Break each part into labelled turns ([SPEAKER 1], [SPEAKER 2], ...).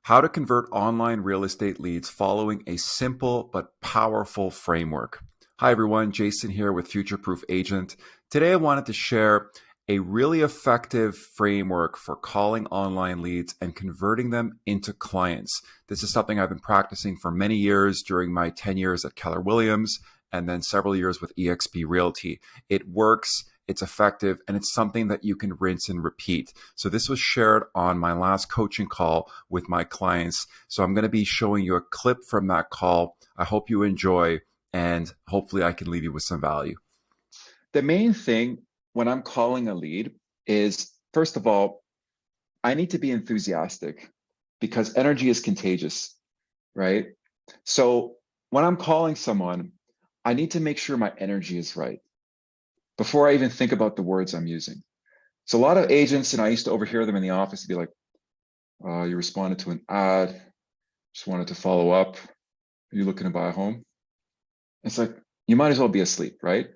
[SPEAKER 1] How to convert online real estate leads following a simple but powerful framework. Hi, everyone. Jason here with Future Proof Agent. Today, I wanted to share a really effective framework for calling online leads and converting them into clients. This is something I've been practicing for many years during my 10 years at Keller Williams and then several years with eXp Realty. It works. It's effective, and it's something that you can rinse and repeat. So this was shared on my last coaching call with my clients. So I'm going to be showing you a clip from that call. I hope you enjoy, and hopefully I can leave you with some value. The main thing when I'm calling a lead is, first of all, I need to be enthusiastic because energy is contagious, right? So when I'm calling someone, I need to make sure my energy is right before I even think about the words I'm using. So a lot of agents, and I used to overhear them in the office, be like, you responded to an ad, just wanted to follow up. Are you looking to buy a home? It's like, you might as well be asleep, right?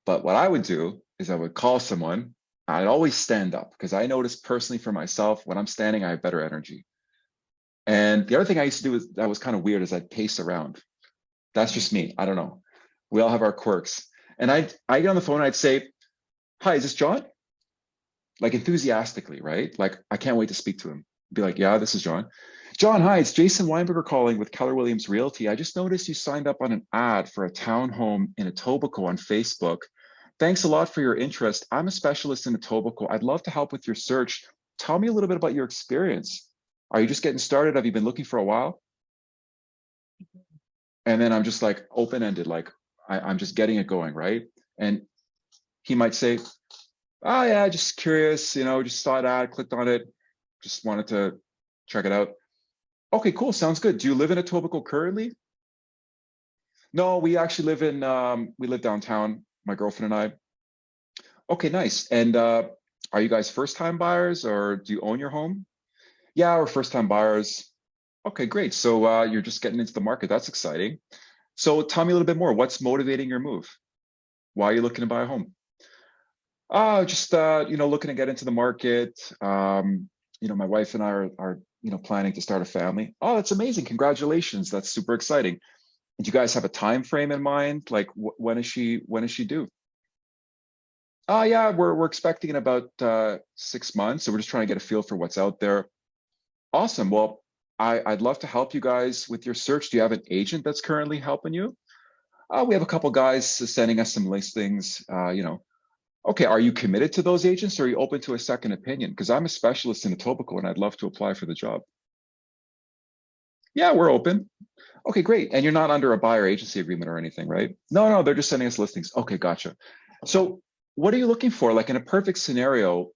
[SPEAKER 1] But what I would do is I would call someone. I'd always stand up because I noticed personally for myself, when I'm standing, I have better energy. And the other thing I used to do that was kind of weird is I'd pace around. That's just me. I don't know. We all have our quirks. And I get on the phone and I'd say, hi, is this John? Like enthusiastically, right? Like, I can't wait to speak to him. Be like, yeah, this is John. John, hi, it's Jason Weinberger calling with Keller Williams Realty. I just noticed you signed up on an ad for a townhome in Etobicoke on Facebook. Thanks a lot for your interest. I'm a specialist in Etobicoke. I'd love to help with your search. Tell me a little bit about your experience. Are you just getting started? Have you been looking for a while? And then I'm just like open-ended, like I'm just getting it going, right? And he might say, oh yeah, just curious, just saw an ad, clicked on it, just wanted to check it out. Okay, cool, sounds good. Do you live in Etobicoke currently? No, we actually we live downtown, my girlfriend and I. Okay, nice. And are you guys first-time buyers or do you own your home? Yeah, we're first-time buyers. Okay, great. So you're just getting into the market. That's exciting. So tell me a little bit more. What's motivating your move? Why are you looking to buy a home? Just looking to get into the market. My wife and I are planning to start a family. Oh, that's amazing! Congratulations. That's super exciting. Do you guys have a time frame in mind? Like when is she due? Oh yeah, we're expecting in about 6 months. So we're just trying to get a feel for what's out there. Awesome. Well, I'd love to help you guys with your search. Do you have an agent that's currently helping you? We have a couple guys sending us some listings. Okay, are you committed to those agents or are you open to a second opinion? Because I'm a specialist in Etobicoke and I'd love to apply for the job. Yeah, we're open. Okay, great. And you're not under a buyer agency agreement or anything, right? No, no, they're just sending us listings. Okay, gotcha. So what are you looking for? Like in a perfect scenario,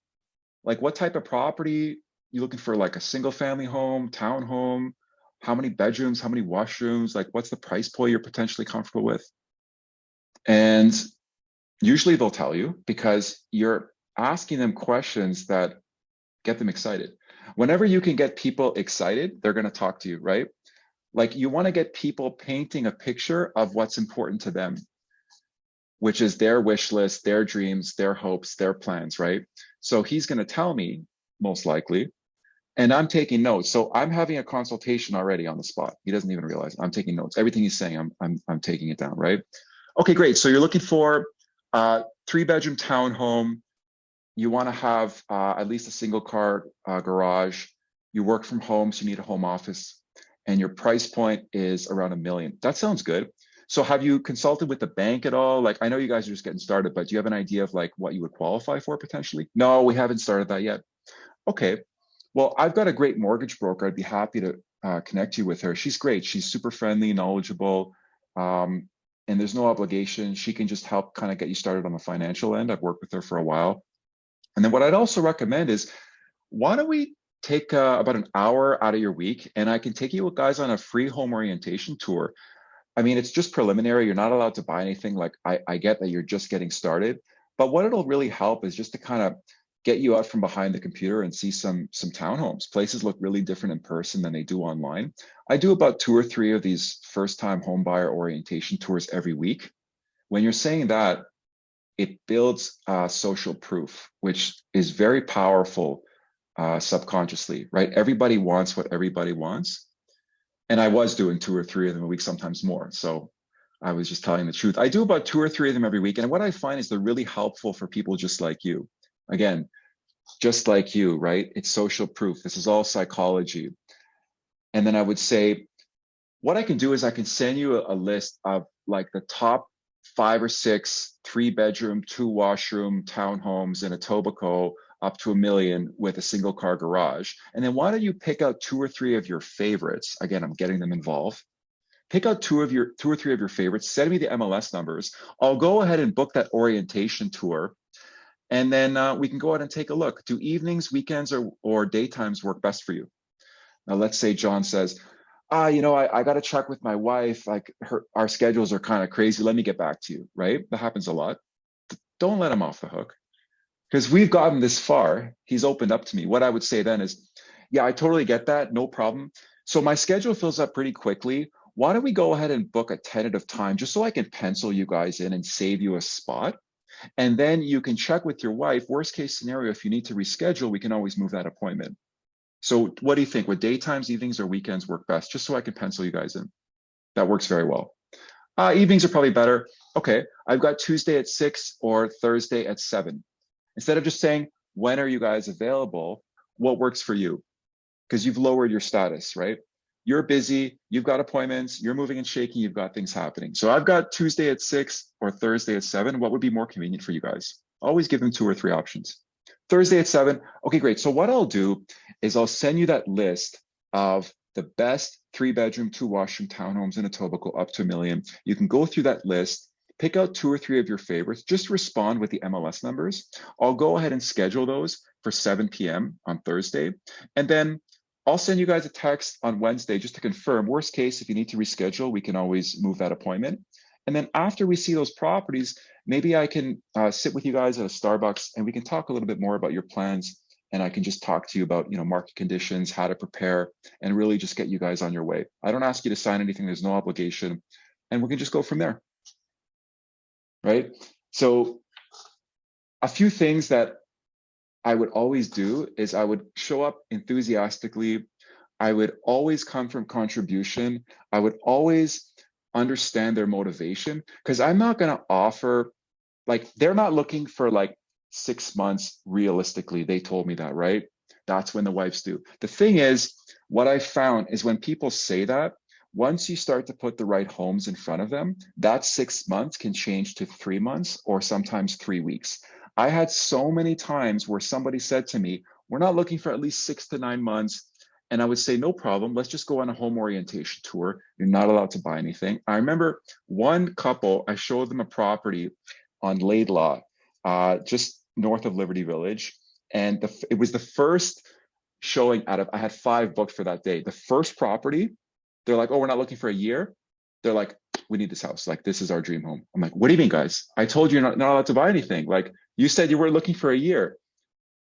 [SPEAKER 1] like what type of property you looking for? Like a single family home, townhome? How many bedrooms? How many washrooms? Like what's the price point you're potentially comfortable with? And usually they'll tell you because you're asking them questions that get them excited. Whenever you can get people excited, they're going to talk to you, right? Like you want to get people painting a picture of what's important to them, which is their wish list, their dreams, their hopes, their plans, right? So he's going to tell me, most likely, and I'm taking notes. So I'm having a consultation already on the spot. He doesn't even realize I'm taking notes. Everything he's saying, I'm taking it down, right? Okay, great. So you're looking for a 3-bedroom townhome. You want to have at least a single car garage. You work from home, so you need a home office, and your price point is around $1 million. That sounds good. So have you consulted with the bank at all? Like, I know you guys are just getting started, but do you have an idea of like what you would qualify for potentially? No, we haven't started that yet. Okay. Well, I've got a great mortgage broker. I'd be happy to connect you with her. She's great. She's super friendly, knowledgeable, and there's no obligation. She can just help kind of get you started on the financial end. I've worked with her for a while. And then what I'd also recommend is, why don't we take about an hour out of your week and I can take you guys on a free home orientation tour. I mean, it's just preliminary. You're not allowed to buy anything. Like I get that you're just getting started, but what it'll really help is just to kind of get you out from behind the computer and see some townhomes. Places look really different in person than they do online. I do about 2 or 3 of these first-time home buyer orientation tours every week. When you're saying that, it builds social proof, which is very powerful subconsciously, right? Everybody wants what everybody wants. And I was doing 2 or 3 of them a week, sometimes more. So I was just telling the truth. I do about 2 or 3 of them every week. And what I find is they're really helpful for people just like you. Again, just like you, right? It's social proof. This is all psychology. And then I would say, what I can do is I can send you a list of like the top 5 or 6 3-bedroom, 2-washroom townhomes in Etobicoke up to $1 million with a single car garage. And then why don't you pick out 2 or 3 of your favorites? Again, I'm getting them involved. Pick out 2 or 3 of your favorites, send me the MLS numbers. I'll go ahead and book that orientation tour. And then we can go out and take a look. Do evenings, weekends, or daytimes work best for you? Now, let's say John says, I got to check with my wife. Like our schedules are kind of crazy. Let me get back to you, right? That happens a lot. Don't let him off the hook because we've gotten this far. He's opened up to me. What I would say then is, yeah, I totally get that. No problem. So my schedule fills up pretty quickly. Why don't we go ahead and book a tentative time just so I can pencil you guys in and save you a spot? And then you can check with your wife. Worst case scenario, if you need to reschedule, we can always move that appointment. So what do you think? Would daytimes, evenings, or weekends work best? Just so I can pencil you guys in. That works very well. Evenings are probably better. Okay, I've got Tuesday at 6 or Thursday at 7. Instead of just saying, when are you guys available? What works for you? Because you've lowered your status, right? You're busy, you've got appointments, you're moving and shaking, you've got things happening. So I've got Tuesday at 6 or Thursday at 7. What would be more convenient for you guys? Always give them 2 or 3 options. Thursday at 7. Okay, great. So what I'll do is I'll send you that list of the best 3-bedroom, 2-washroom townhomes in Etobicoke up to $1 million. You can go through that list, pick out 2 or 3 of your favorites, just respond with the MLS numbers. I'll go ahead and schedule those for 7 p.m. on Thursday. And then I'll send you guys a text on Wednesday just to confirm. Worst case, if you need to reschedule, we can always move that appointment. And then after we see those properties, maybe I can sit with you guys at a Starbucks and we can talk a little bit more about your plans. And I can just talk to you about, market conditions, how to prepare, and really just get you guys on your way. I don't ask you to sign anything. There's no obligation. And we can just go from there, right? So a few things that I would always do is I would show up enthusiastically. I would always come from contribution. I would always understand their motivation because I'm not going to offer, they're not looking for 6 months realistically. They told me that, right? That's when the wives do. The thing is, what I found is when people say that, once you start to put the right homes in front of them, that 6 months can change to 3 months or sometimes 3 weeks. I had so many times where somebody said to me, we're not looking for at least 6 to 9 months. And I would say, no problem. Let's just go on a home orientation tour. You're not allowed to buy anything. I remember one couple, I showed them a property on Laidlaw, just north of Liberty Village. And it was the first showing I had 5 booked for that day. The first property, they're like, oh, we're not looking for a year. They're like, we need this house. This is our dream home. I'm like, what do you mean, guys? I told you you're not allowed to buy anything. You said you were looking for a year.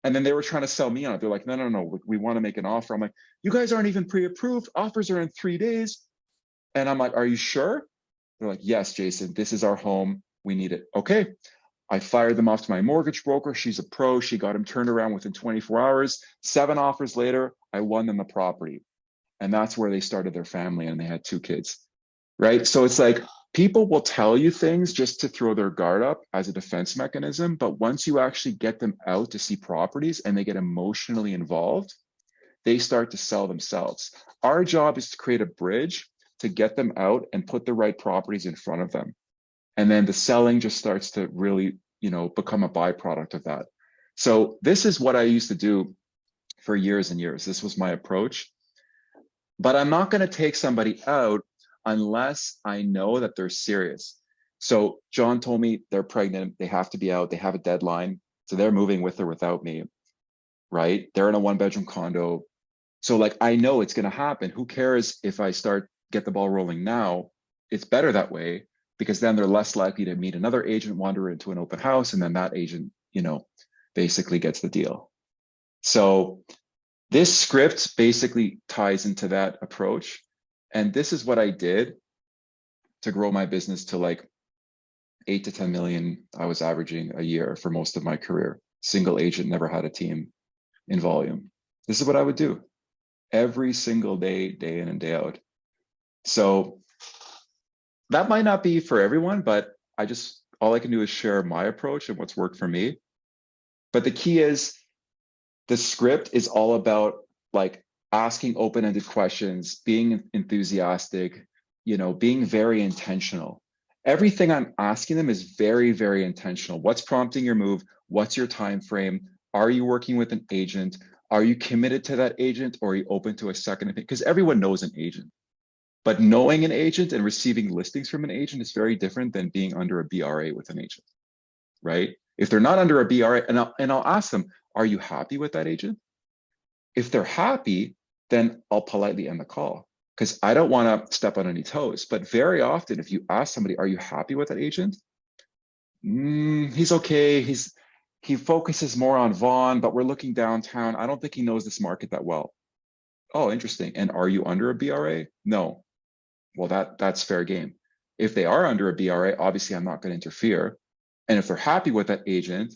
[SPEAKER 1] And then they were trying to sell me on it. They're like, no, we want to make an offer. I'm like, you guys aren't even pre-approved. Offers are in 3 days. And I'm like, are you sure? They're like, yes, Jason, this is our home. We need it. Okay. I fired them off to my mortgage broker. She's a pro. She got him turned around within 24 hours. 7 offers later, I won them the property. And that's where they started their family and they had 2 kids, right? So it's people will tell you things just to throw their guard up as a defense mechanism. But once you actually get them out to see properties and they get emotionally involved, they start to sell themselves. Our job is to create a bridge to get them out and put the right properties in front of them. And then the selling just starts to really, become a byproduct of that. So this is what I used to do for years and years. This was my approach. But I'm not going to take somebody out unless I know that they're serious. So John told me they're pregnant. They have to be out. They have a deadline. So they're moving with or without me, right? They're in a 1-bedroom condo. So I know it's going to happen. Who cares if I get the ball rolling now? It's better that way because then they're less likely to meet another agent, wander into an open house, and then that agent, basically gets the deal. So this script basically ties into that approach. And this is what I did to grow my business to 8 to 10 million. I was averaging a year for most of my career. Single agent, never had a team in volume. This is what I would do every single day, day in and day out. So that might not be for everyone, but all I can do is share my approach and what's worked for me. But the key is the script is all about like asking open-ended questions, being enthusiastic, being very intentional. Everything I'm asking them is very, very intentional. What's prompting your move? What's your time frame? Are you working with an agent? Are you committed to that agent, or are you open to a second opinion? Because everyone knows an agent. But knowing an agent and receiving listings from an agent is very different than being under a BRA with an agent, right? If they're not under a BRA, and I'll ask them, are you happy with that agent? If they're happy, then I'll politely end the call because I don't want to step on any toes. But very often, if you ask somebody, are you happy with that agent? He's okay. He focuses more on Vaughan, but we're looking downtown. I don't think he knows this market that well. Oh, interesting. And are you under a BRA? No. Well, that's fair game. If they are under a BRA, obviously I'm not going to interfere. And if they're happy with that agent,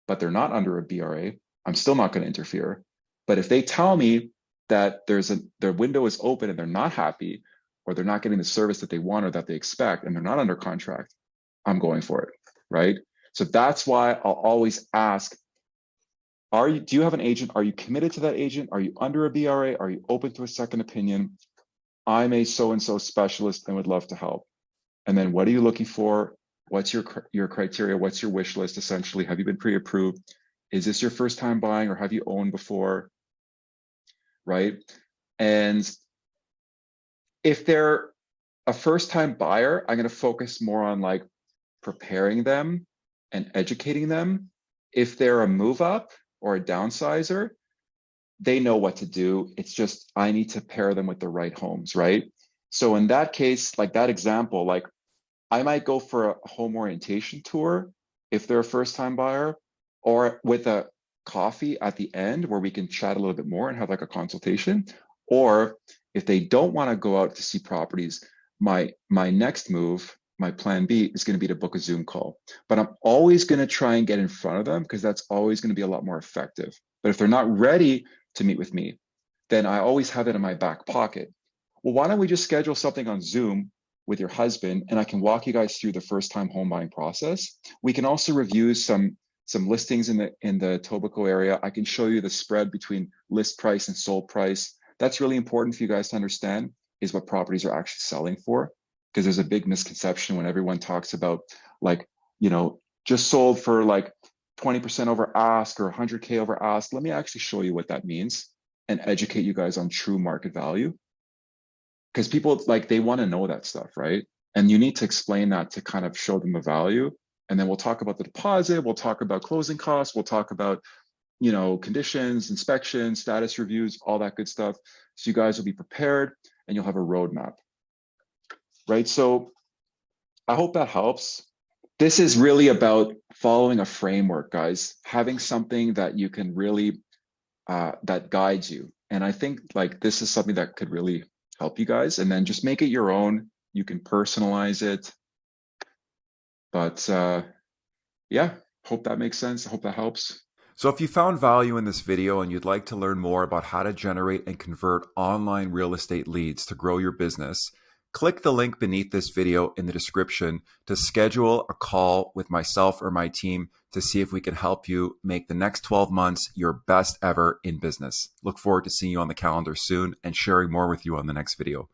[SPEAKER 1] but they're not under a BRA, I'm still not going to interfere. But if they tell me that their window is open and they're not happy, or they're not getting the service that they want or that they expect, and they're not under contract, I'm going for it, right? So that's why I'll always ask, do you have an agent? Are you committed to that agent? Are you under a BRA? Are you open to a second opinion? I'm a so-and-so specialist and would love to help. And then what are you looking for? What's your criteria? What's your wish list? Essentially, have you been pre-approved? Is this your first time buying, or have you owned before? Right? And if they're a first time buyer, I'm going to focus more on like preparing them and educating them. If they're a move up or a downsizer, they know what to do. It's just, I need to pair them with the right homes, right? So in that case, like that example, like I might go for a home orientation tour if they're a first time buyer, or with a coffee at the end where we can chat a little bit more and have like a consultation. Or if they don't want to go out to see properties, my next move, my plan B, is going to be to book a Zoom call. But I'm always going to try and get in front of them because that's always going to be a lot more effective. But if they're not ready to meet with me, then I always have it in my back pocket. Well, why don't we just schedule something on Zoom with your husband, and I can walk you guys through the first time home buying process. We can also review some listings in the Etobicoke area. I can show you the spread between list price and sold price. That's really important for you guys to understand, is what properties are actually selling for. Because there's a big misconception when everyone talks about like, just sold for like 20% over ask or 100K over ask. Let me actually show you what that means and educate you guys on true market value. Because people, like, they want to know that stuff, right? And you need to explain that to kind of show them the value. And then we'll talk about the deposit, we'll talk about closing costs, we'll talk about, conditions, inspections, status reviews, all that good stuff. So you guys will be prepared and you'll have a roadmap, right? So I hope that helps. This is really about following a framework, guys, having something that you can really, that guides you. And I think like this is something that could really help you guys, and then just make it your own. You can personalize it. But yeah, hope that makes sense. I hope that helps.
[SPEAKER 2] So if you found value in this video and you'd like to learn more about how to generate and convert online real estate leads to grow your business, click the link beneath this video in the description to schedule a call with myself or my team to see if we can help you make the next 12 months your best ever in business. Look forward to seeing you on the calendar soon and sharing more with you on the next video.